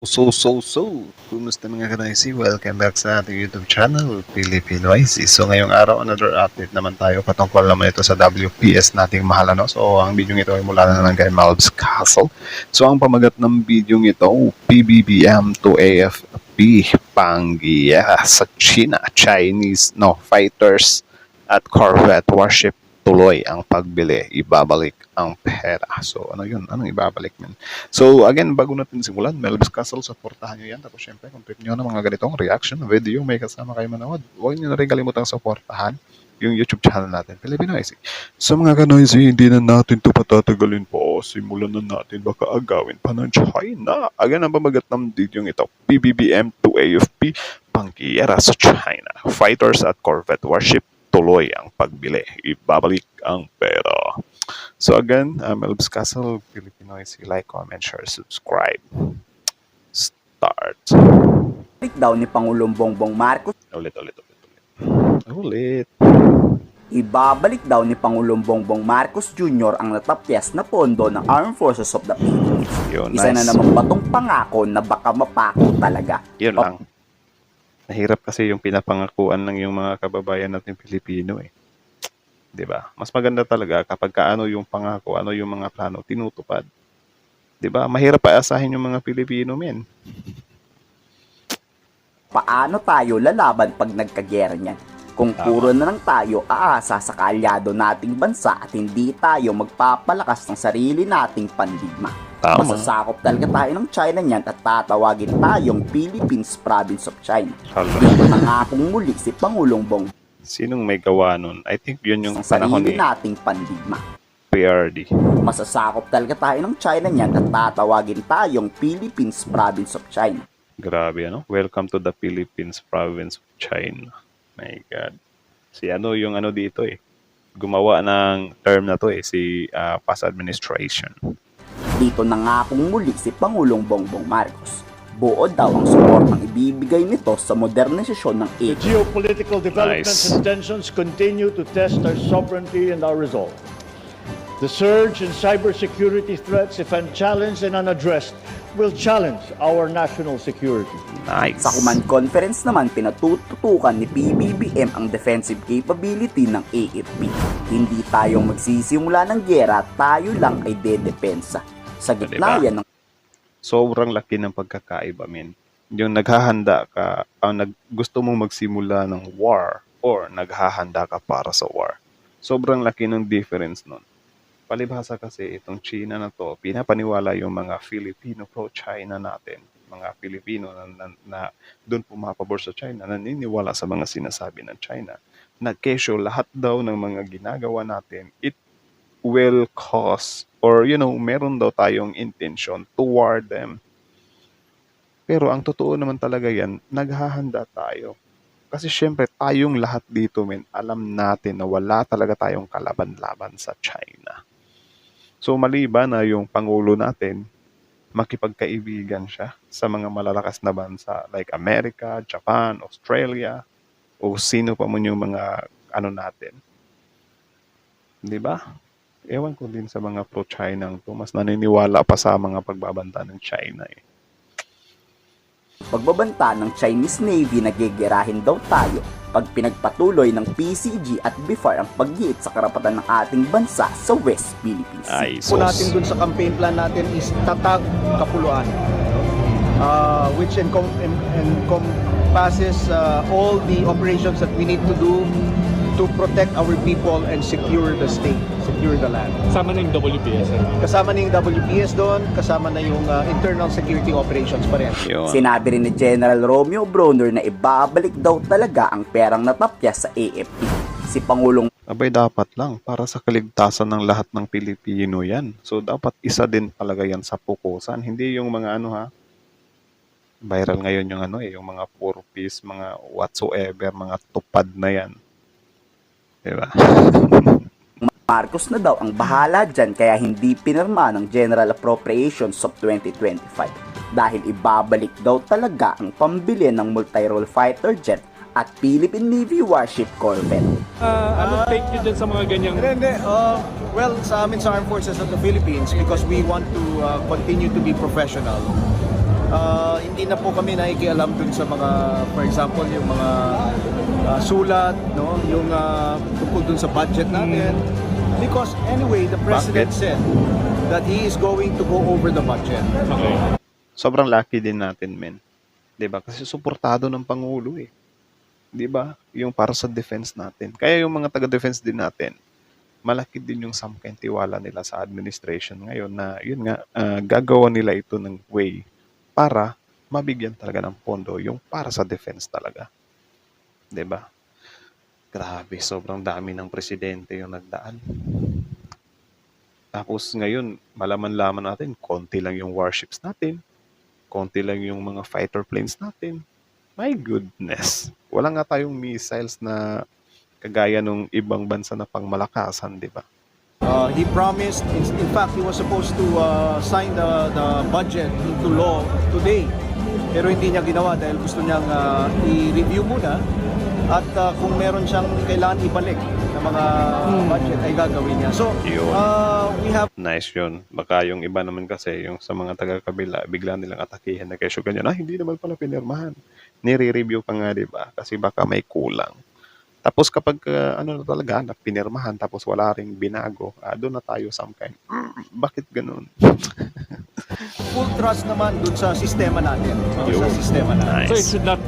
Kumusta mga kanaisi? Welcome back sa ating YouTube channel, Filipino IC. So ngayong araw, another update naman tayo patungkol naman ito sa WPS nating mahal, ano? So ang video ito ay mula na naman kay Malbs Castle. So ang pamagat ng video ito, PBBM to AFP, Pangia sa China, Chinese fighters at Corvette warship tuloy ang pagbili, ibabalik ang pera. So ano yun? Anong ibabalik man? So again, bago natin simulan, Melbs Castle, supportahan nyo yan. Tapos syempre, kung trip nyo na mga ganitong reaction video, may kasama kayo manood. Huwag nyo na rin kalimutang supportahan yung YouTube channel natin, Filipino IC. So mga kanoisy, hindi na natin ito patatagalin po. Simulan na natin, baka agawin pa ng China. Again, ang pamagat ng video ito, PBBM to AFP, pangyera sa China. Fighters at Corvette warship tuloy ang pagbili, ibabalik ang pera. So again, Melbs Castle, Filipino IC, like, comment, share, subscribe. Start. Balik daw ni Pangulong Bongbong Marcos. Ulit. Ibabalik daw ni Pangulong Bongbong Marcos Jr. ang natapyas na pondo ng Armed Forces of the Philippines. Yun, Isa na nice. namang batong pangako na baka mapako talaga. Yun lang. Nahirap kasi yung pinapangakuan ng yung mga kababayan natin Pilipino eh. 'Di ba? Mas maganda talaga kapag ano yung pangako, ano yung mga plano tinutupad. 'Di ba? Mahirap paasahin yung mga Pilipino, men. Paano tayo lalaban pag nagkagera niyan? Kung puro na lang tayo aasa sa kaalyado nating bansa at hindi tayo magpapalakas ng sarili nating pandigma. Tama. Masasakop talaga tayo ng China niyan at tatawagin tayong Philippines Province of China. Hala. Dito nangakong muli si Pangulong Bongbong Sinong may gawa nun? I think yun yung sa panahon ni sarili nating pandigma. PRD. Masasakop talaga tayo ng China niyan at tatawagin tayong Philippines Province of China. Grabe, ano? Welcome to the Philippines Province of China. My God. Si ano yung ano dito eh. Gumawa ng term na to eh, si past administration. Dito nangakong muli si Pangulong Bongbong Marcos. Buod daw ang suportang ibibigay nito sa modernisasyon ng The AI. geopolitical developments Nice. and tensions continue to test our sovereignty and our resolve. The surge in cybersecurity threats, if unchallenged and unaddressed, will challenge our national security. Nice. Sa command conference naman, pinatututukan ni PBBM ang defensive capability ng AFP. Hindi tayo magsisimula ng gera, tayo lang ay dedepensa. Sa gitna Diba? yan ng Sobrang laki ng pagkakaiba, men. Yung naghahanda ka, gusto mong magsimula ng war or naghahanda ka para sa war. Sobrang laki ng difference nun. Palibhasa kasi itong China na to, pinapaniwala yung mga Filipino pro-China natin, mga Filipino na doon pumapabor sa China, naniniwala sa mga sinasabi ng China, na kesyo lahat daw ng mga ginagawa natin, it will cause or meron daw tayong intention toward them. Pero ang totoo naman talaga yan, naghahanda tayo. Kasi syempre tayong lahat dito, men, alam natin na wala talaga tayong kalaban-laban sa China. So maliban na yung Pangulo natin, makipagkaibigan siya sa mga malalakas na bansa like America, Japan, Australia, o sino pa man yung mga natin. 'Di ba? Ewan ko din sa mga pro-China to, mas naniniwala pa sa mga pagbabanta ng China eh. pagbabanta ng Chinese Navy, nagigerahin daw tayo pag pinagpatuloy ng PCG at BIFAR ang paggiit sa karapatan ng ating bansa sa West Philippines Sea. Ay, Po natin dun sa campaign plan natin is Tatag Kapuluan, which encompasses all the operations that we need to do to protect our people and secure the state, secure the land. Kasama na yung WPS. Kasama na yung WPS doon, kasama na yung internal security operations pa rin. Yun. Sinabi rin ni General Romeo Bronner na ibabalik daw talaga ang perang natapyas sa AFP. Si Pangulong Abay, dapat lang para sa kaligtasan ng lahat ng Pilipino yan. So dapat isa din talaga yan sa pukusan. Hindi yung mga viral ngayon yung yung mga purpose, mga whatsoever, mga tupad na yan. Diba? Marcos na daw ang bahala dyan kaya hindi pinirma ng General Appropriations of 2025 dahil ibabalik daw talaga ang pambili ng multi-role fighter jet at Philippine Navy warship corvette. Anong take nyo dyan sa mga ganyang... Well, sa amin sa Armed Forces of the Philippines, because we want to continue to be professional, hindi na po kami nakikialam dun sa mga, for example, yung mga sulat, no? Yung tungkol dun sa budget natin. Because anyway, the President said that he is going to go over the budget. Okay. Sobrang lucky din natin, men. 'Di ba? Kasi suportado ng Pangulo eh. 'Di ba? Yung para sa defense natin. Kaya yung mga taga-defense din natin, malaki din yung samkain tiwala nila sa administration ngayon na yun nga, gagawa nila ito ng way para mabigyan talaga ng pondo yung para sa defense talaga. 'Di ba? Grabe, sobrang dami ng presidente yung nagdaan. Tapos ngayon, malaman-laman natin, konti lang yung warships natin, konti lang yung mga fighter planes natin. My goodness. Wala nga tayong missiles na kagaya nung ibang bansa na pangmalakasan, di ba? He promised, in fact, he was supposed to sign the budget into law today. Pero hindi niya ginawa dahil gusto niyang i-review muna at kung meron siyang kailangan ibalik na mga budget ay gagawin niya. So, Yun. we have Nice yun. Baka yung iba naman kasi, yung sa mga taga-kabila, bigla nilang atakihin na kesyo ganyan. Hindi naman pala pinirmahan. Nire-review pa nga, di ba? Kasi baka may kulang. Tapos kapag ano na talaga, na pinirmahan, tapos wala ring binago, doon na tayo some kind. Bakit ganun? full trust naman dun sa sistema natin. No? Sa sistema natin. So it should not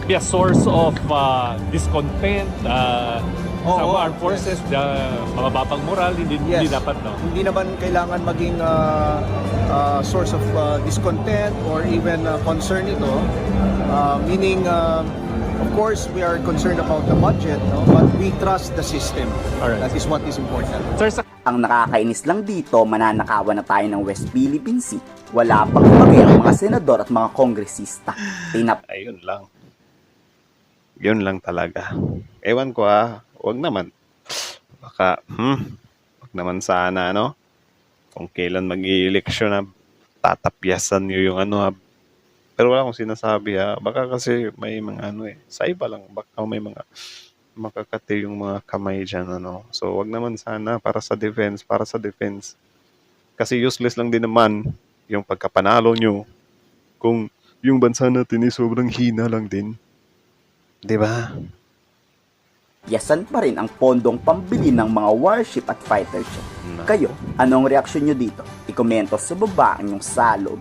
be a source of discontent sa Oo, armed forces, mga batang moral, hindi dapat, no? Hindi naman kailangan maging source of discontent or even concern ito. Meaning, of course, we are concerned about the budget, no? But we trust the system. Alright. That is what is important. Sir, sa Ang nakakainis lang dito, mananakawan na tayo ng West Philippine Sea. Wala pang bagay ang mga senador at mga kongresista. Ayun lang. Yun lang talaga. Ewan ko wag naman. Baka, wag naman sana, no? Kung kailan mag-i-eleksyon na tatapyasan nyo yung pero wala akong sinasabi Baka kasi may mga sa iba lang. Baka may mga makakati yung mga kamay dyan, So, wag naman sana para sa defense. Kasi useless lang din naman yung pagkapanalo nyo kung yung bansa natin sobrang hina lang din. 'Di ba? Yasan pa rin ang pondong pambili ng mga warship at fighter jet. Kayo, anong reaksyon nyo dito? Ikomento sa baba ang inyong salog.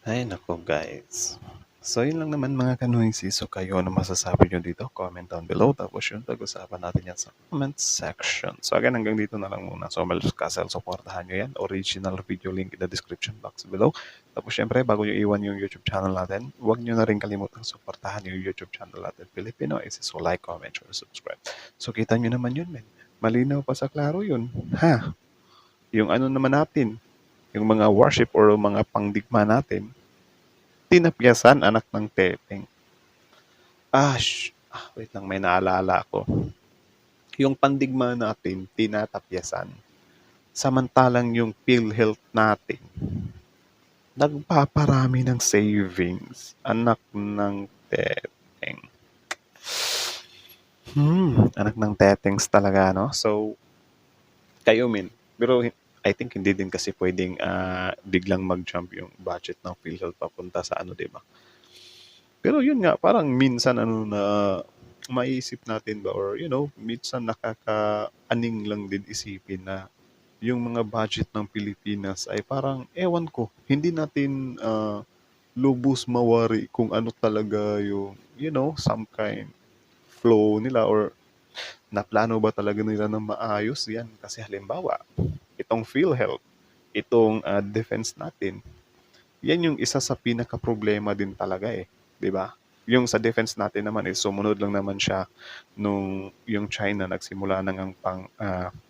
Ay, nako guys. So, yun lang naman mga kanoysi. So, kayo ano masasabi nyo dito? Comment down below. Tapos yun, pag-usapan natin yan sa comment section. So, again, hanggang dito na lang muna. So, Mel's Castle, supportahan nyo yan. Original video link in the description box below. Tapos, syempre, bago nyo iwan yung YouTube channel natin, huwag nyo na rin kalimutang supportahan yung YouTube channel natin, Filipino. So, like, comment, or subscribe. So, kita nyo naman yun, men. Malinaw pa sa klaro yun. Yung ano naman natin, yung mga worship or mga pangdigma natin, tinapyasan, anak ng teteng. Wait lang, may naalala ako. Yung pandigma natin, tinatapyasan. Samantalang yung PhilHealth natin, nagpaparami ng savings, anak ng teteng. Anak ng tetengs talaga, no? So, kayo, pero I think hindi din kasi pwedeng biglang mag-jump yung budget ng PhilHealth papunta sa di ba? Pero yun nga, parang minsan na maisip natin ba or minsan nakakaaning lang din isipin na yung mga budget ng Pilipinas ay parang, ewan ko, hindi natin lubos mawari kung ano talaga yung, some kind flow nila or naplano ba talaga nila na maayos yan. Kasi halimbawa, itong PhilHealth, itong defense natin, yan yung isa sa pinaka-problema din talaga di ba? Yung sa defense natin naman sumunod lang naman siya nung yung China nagsimula nang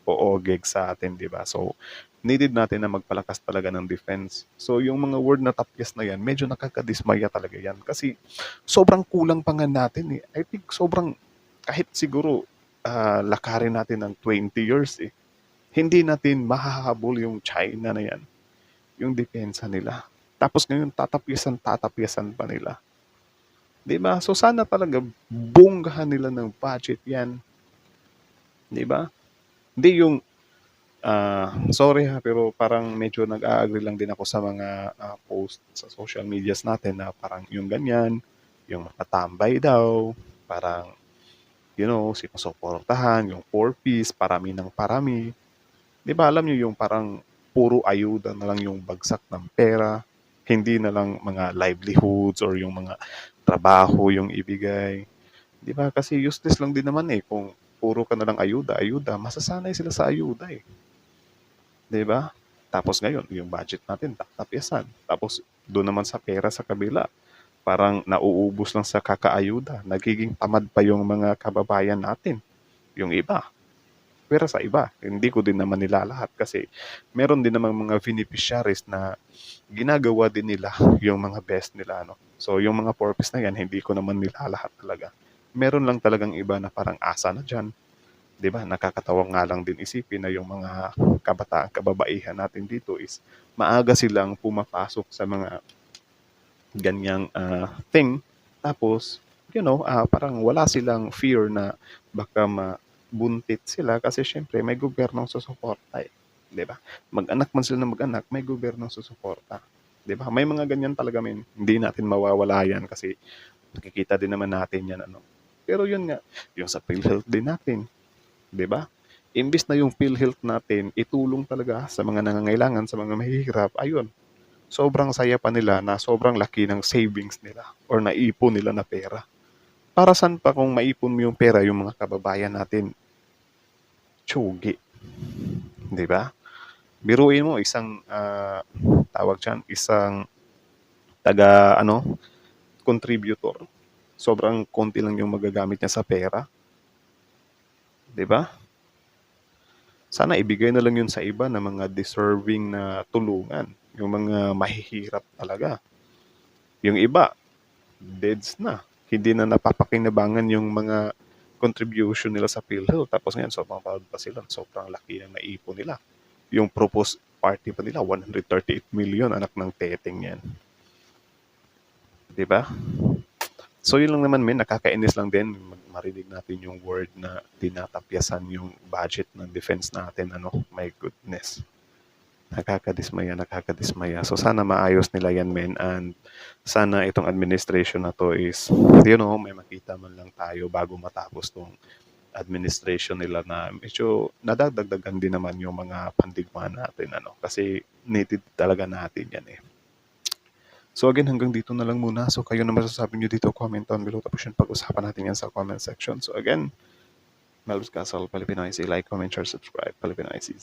poogeg sa atin, di ba? So, needed natin na magpalakas talaga ng defense. So, yung mga word na tapyas na yan, medyo nakakadismaya talaga yan. Kasi, sobrang kulang pa nga natin I think sobrang, kahit siguro, lakarin natin ng 20 years hindi natin mahahabol yung China na yan. Yung depensa nila. Tapos ngayon, tatapyasan pa nila. Diba? So sana talaga bonggahan nila ng budget yan. Diba? Hindi yung Sorry ha, pero parang medyo nag-a-agree lang din ako sa mga post sa social medias natin na parang yung ganyan, yung matambay daw, parang, sinusuportahan, yung 4 piece, parami ng parami. Di ba alam niyo yung parang puro ayuda na lang yung bagsak ng pera, hindi na lang mga livelihoods or yung mga trabaho yung ibigay. Di ba? Kasi useless lang din naman eh kung puro ka na lang ayuda, ayuda, masasanay sila sa ayuda eh. 'Di ba? Tapos ngayon, yung budget natin tapyasan. Tapos doon naman sa pera sa kabila, parang nauubos lang sa kakaayuda. Nagiging tamad pa yung mga kababayan natin, yung iba. Pero sa iba, hindi ko din naman nilalahat kasi meron din namang mga beneficiaries na ginagawa din nila yung mga best nila. No? So yung mga purpose na yan, hindi ko naman nilalahat talaga. Meron lang talagang iba na parang asa na dyan. 'Di ba? Nakakatawa nga lang din isipin na yung mga kabataan, kababaihan natin dito is maaga silang pumapasok sa mga ganyang thing. Tapos, parang wala silang fear na baka mabuntit sila kasi syempre may gobyernong susuporta eh. 'Di ba? Mag-anak man sila na mag-anak, may gobyernong susuporta. 'Di ba? May mga ganyan talaga men. Hindi natin mawawala yan kasi nakikita din naman natin yan ano. Pero yun nga, yung sa PhilHealth din natin, 'di ba? Imbis na yung PhilHealth natin itulong talaga sa mga nangangailangan, sa mga mahihirap, ayun, sobrang saya pa nila na sobrang laki ng savings nila or naipon nila na pera. Para saan pa kung maipon mo yung pera yung mga kababayan natin, tsugi, 'di ba? Biruin mo isang tawag diyan, isang taga contributor. Sobrang konti lang yung magagamit niya sa pera, 'di ba? Sana ibigay na lang yun sa iba na mga deserving na tulungan, yung mga mahihirap talaga. Yung iba, deads na. Hindi na napapakinabangan yung mga contribution nila sa PhilHealth. Tapos ngayon, sobrang proud pa sila. Sobrang laki ng naipon nila. Yung proposed party pa nila, 138 million, anak ng teteng yan. 'Di ba? So yun lang naman men, nakakainis lang din marinig natin yung word na tinatapyasan yung budget ng defense natin. My goodness. Nakakadismaya, nakakadismaya. So sana maayos nila yan men and sana itong administration na to is, may makita man lang tayo bago matapos tong administration nila na medyo nadadagdagan din naman yung mga pandigma natin. Kasi needed talaga natin yan eh. So again, hanggang dito na lang muna. So kayo na masasabi nyo dito, comment down below. Tapos yun, pag-usapan natin yan sa comment section. So again, Melv's Castle, Filipino IC. Like, comment, share, subscribe. Filipino IC.